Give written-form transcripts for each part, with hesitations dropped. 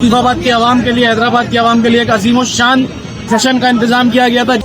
लतीफाबाद के अवाम के लिए, हैदराबाद के अवाम के लिए एक अजीम शान सेशन का इंतजाम किया गया था।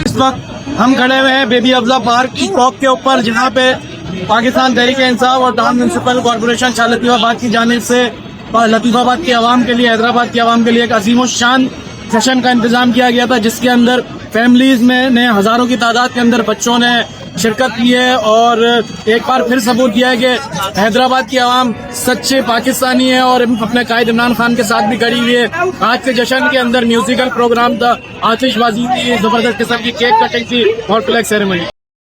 इस वक्त हम खड़े हुए हैं बेबी अफजा पार्क की टॉप के ऊपर, जहाँ पे पाकिस्तान तहरीक-ए-इंसाफ और town municipal corporation Shah Latifabad की जानिब से लतीफाबाद के अवाम के लिए, हैदराबाद के अवाम के लिए एक अजीम शान सेशन का इंतजाम किया गया था, जिसके अंदर फैमिलीज में ने हजारों की तादाद के अंदर बच्चों ने शिरकत की है और एक बार फिर सबूत दिया है कि हैदराबाद की आवाम सच्चे पाकिस्तानी है और अपने कायद इमरान खान के साथ भी खड़ी हुई है। आज के जश्न के अंदर म्यूजिकल प्रोग्राम था, आतिशबाजी थी, जबरदस्त किस्म की केक कटिंग थी और फ्लैग सेरेमनी।